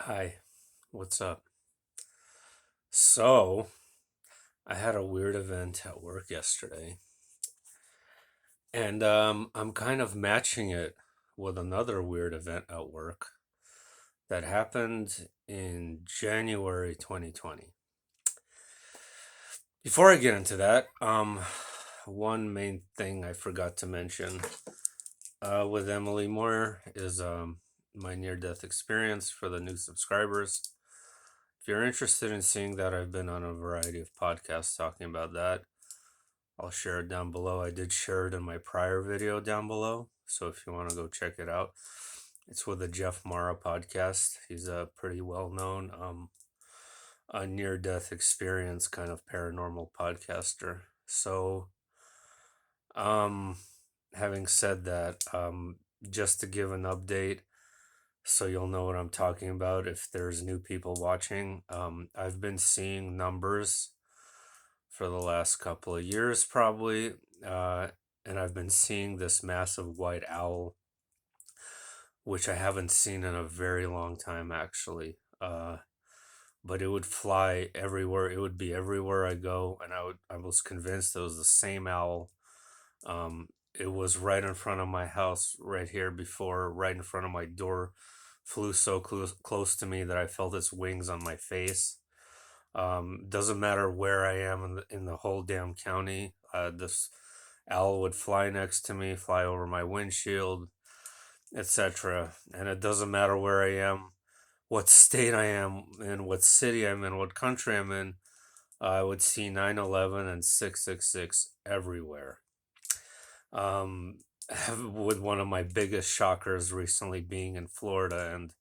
Hi, what's up? So, I had a weird event at work yesterday, and I'm kind of matching it with another weird event at work that happened in January 2020. Before I get into that, one main thing I forgot to mention with Emily Moore is my near-death experience for the new subscribers. If you're interested in seeing that, I've been on a variety of podcasts talking about that. I'll share it down below. I did share it in my prior video down below. So if you want to go check it out, it's with the Jeff Mara podcast. He's a pretty well known a near death experience kind of paranormal podcaster. So um having said that, just to give an update so you'll know what I'm talking about if there's new people watching. I've been seeing numbers for the last couple of years, probably. Uh, and I've been seeing this massive white owl, which I haven't seen in a very long time, actually. But it would fly everywhere. It would be everywhere I go, and I was convinced it was the same owl. It was right in front of my house, right here before, right in front of my door. Flew so close to me that I felt its wings on my face. Doesn't matter where I am in the whole damn county. This owl would fly next to me, fly over my windshield, etc. And it doesn't matter where I am, what state I am in, what city I'm in, what country I'm in. I would see 9/11 and 666 everywhere. Um, with one of my biggest shockers recently being in Florida and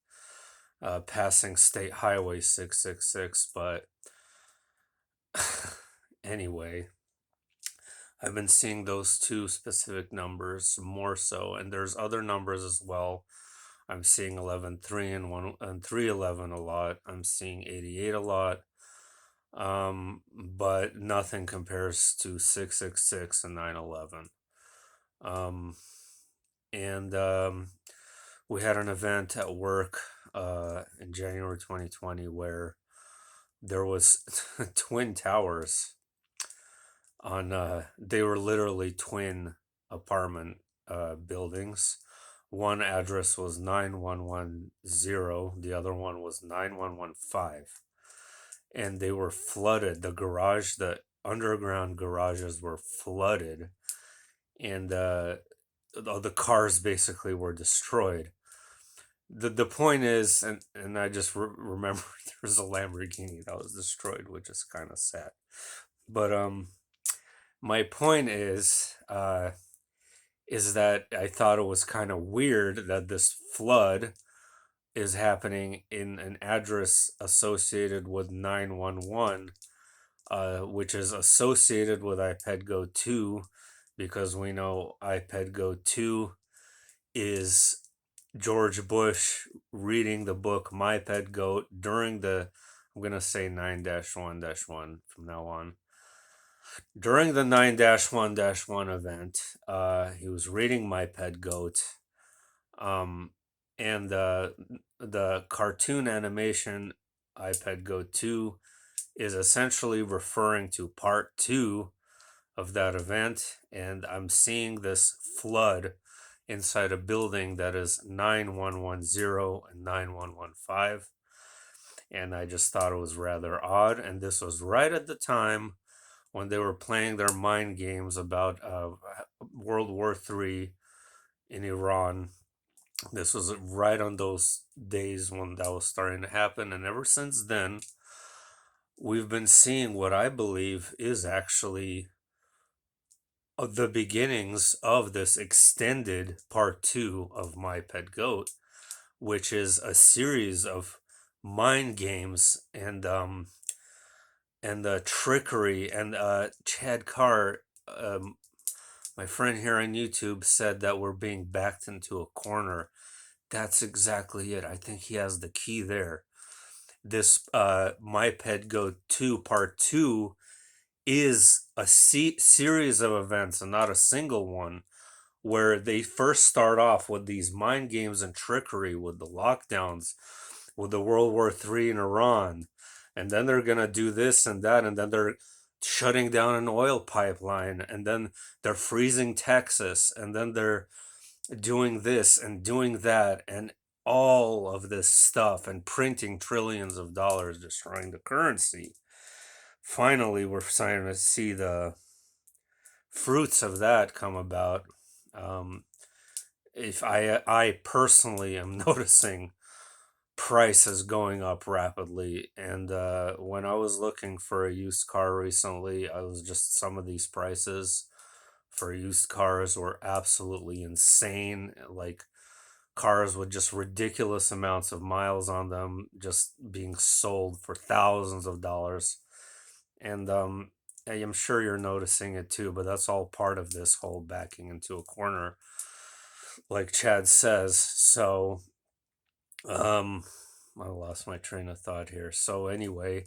passing State Highway 666. But anyway, I've been seeing those two specific numbers more so, and there's other numbers as well. I'm seeing 11.3 and 311 a lot. I'm seeing 88 a lot. But nothing compares to 666 and 9/11. Um, and we had an event at work in January 2020 where there was twin towers on they were literally twin apartment buildings. One address was 9110, the other one was 9115, and they were flooded. The underground garages were flooded, and the cars basically were destroyed. The point is, and I just remember there's a Lamborghini that was destroyed, which is kind of sad. But my point is that I thought it was kind of weird that this flood is happening in an address associated with 911, which is associated with iPad Go 2, because we know iPad Go 2 is George Bush reading the book My Pet Goat during I'm going to say 9-1-1 from now on. During the 9-1-1 event, he was reading My Pet Goat, and the cartoon animation iPad Go 2 is essentially referring to part 2 of that event, and I'm seeing this flood inside a building that is 9110 and 9115, and I just thought it was rather odd. And this was right at the time when they were playing their mind games about World War III in Iran. This was right on those days when that was starting to happen, and ever since then, we've been seeing what I believe is actually the beginnings of this extended part 2 of My Pet Goat, which is a series of mind games and the trickery. And Chad Carr, my friend here on YouTube, said that we're being backed into a corner. That's exactly it. I think he has the key there. This My Pet Go 2 Part 2 is a series of events and not a single one, where they first start off with these mind games and trickery with the lockdowns, with the World War III in Iran, and then they're gonna do this and that, and then they're shutting down an oil pipeline, and then they're freezing Texas, and then they're doing this and doing that, and all of this stuff, and printing trillions of dollars, destroying the currency. Finally, we're starting to see the fruits of that come about. Um, if I personally am noticing prices going up rapidly, and when I was looking for a used car recently, I was just some of these prices for used cars were absolutely insane. Like cars with just ridiculous amounts of miles on them just being sold for thousands of dollars. And I am sure you're noticing it too, but that's all part of this whole backing into a corner, like Chad says. So, um, I lost my train of thought here. So, anyway,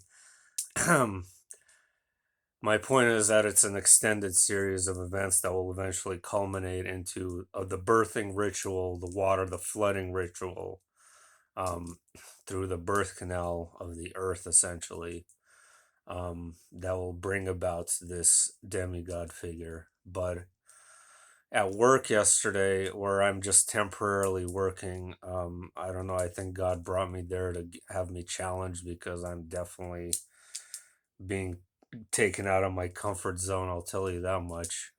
my point is that it's an extended series of events that will eventually culminate into the birthing ritual, the flooding ritual, um, through the birth canal of the earth, essentially, that will bring about this demigod figure. But at work yesterday, where I'm just temporarily working, I don't know, I think God brought me there to have me challenged because I'm definitely being taken out of my comfort zone, I'll tell you that much.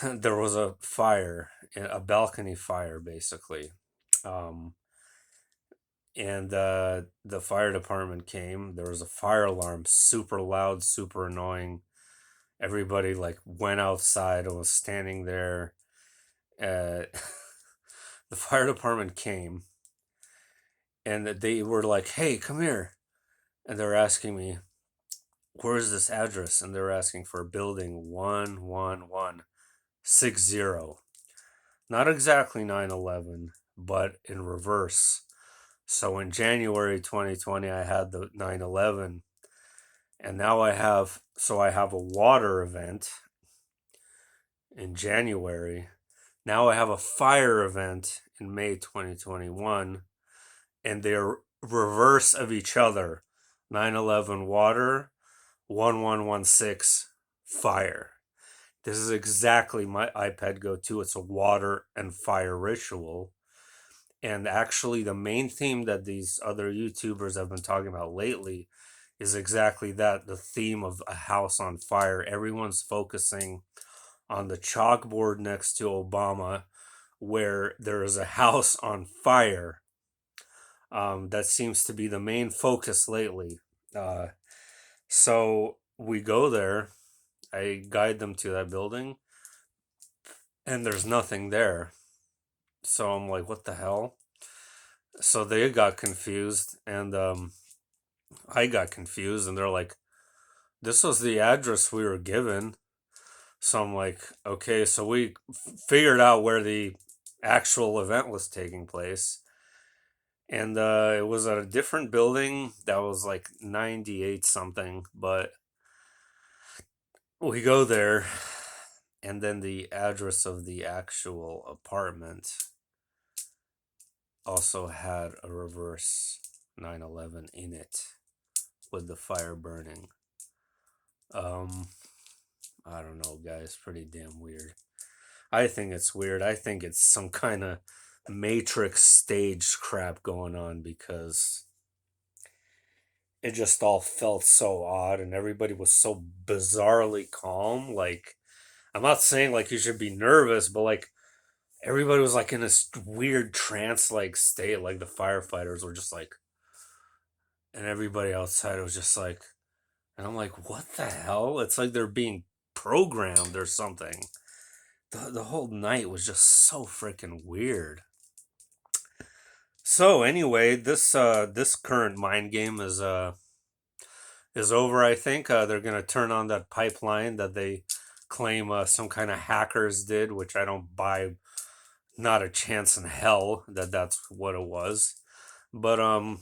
There was a fire, a balcony fire, basically. Um, and the fire department came. There was a fire alarm, super loud, super annoying. Everybody like went outside and was standing there. Uh, the fire department came, and they were like, "Hey, come here," and they're asking me, "Where's this address?" And they're asking for building 11160. Not exactly 9/11, but in reverse. So in January 2020, I had the 9/11, and now I have a water event in January. Now I have a fire event in May 2021, and they're reverse of each other. 9/11 water, 1116 fire. This is exactly my iPad go to. It's a water and fire ritual. And actually, the main theme that these other YouTubers have been talking about lately is exactly that, the theme of a house on fire. Everyone's focusing on the chalkboard next to Obama, where there is a house on fire. That seems to be the main focus lately. Uh, so we go there. I guide them to that building, and there's nothing there. So I'm like, what the hell? So they got confused, and I got confused, and they're like, this was the address we were given. So I'm like, okay, so we figured out where the actual event was taking place. And it was at a different building that was like 98 something. But we go there, and then the address of the actual apartment also had a reverse 9/11 in it with the fire burning. Um, I don't know, guys. Pretty damn weird. I think it's weird. I think it's some kind of Matrix stage crap going on because it just all felt so odd and everybody was so bizarrely calm. Like, I'm not saying like you should be nervous, but like everybody was like in this weird trance like state. Like the firefighters were just like, and everybody outside was just like, and I'm like, what the hell? It's like they're being programmed or something. The whole night was just so freaking weird. So anyway, this current mind game is over. I think they're gonna turn on that pipeline that they claim some kind of hackers did, which I don't buy. Not a chance in hell that that's what it was. But and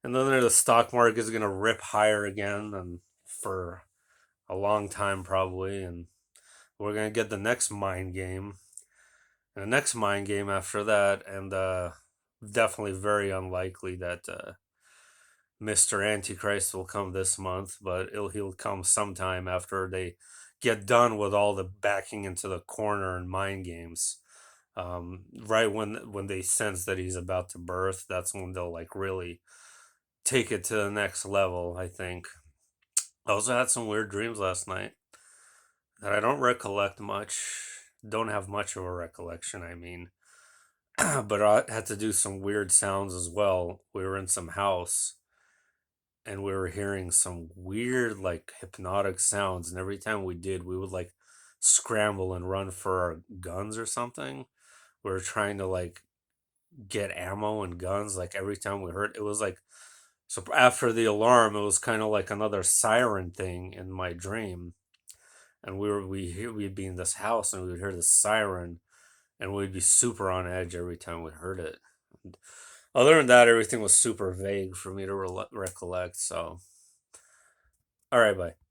then the stock market is gonna rip higher again, and for a long time probably, and we're gonna get the next mind game, and the next mind game after that, and definitely very unlikely that Mr. Antichrist will come this month, but he'll come sometime after they get done with all the backing into the corner and mind games. Right when they sense that he's about to birth, that's when they'll like really take it to the next level, I think. I also had some weird dreams last night that I don't recollect much. Don't have much of a recollection, I mean. But I had to do some weird sounds as well. We were in some house and we were hearing some weird, like hypnotic sounds. And every time we did, we would like scramble and run for our guns or something. We were trying to like get ammo and guns. Like every time we heard, it was like, so after the alarm, it was kind of like another siren thing in my dream. And we'd be in this house and we would hear the siren and we'd be super on edge every time we heard it. Other than that, everything was super vague for me to recollect. So, all right, bye.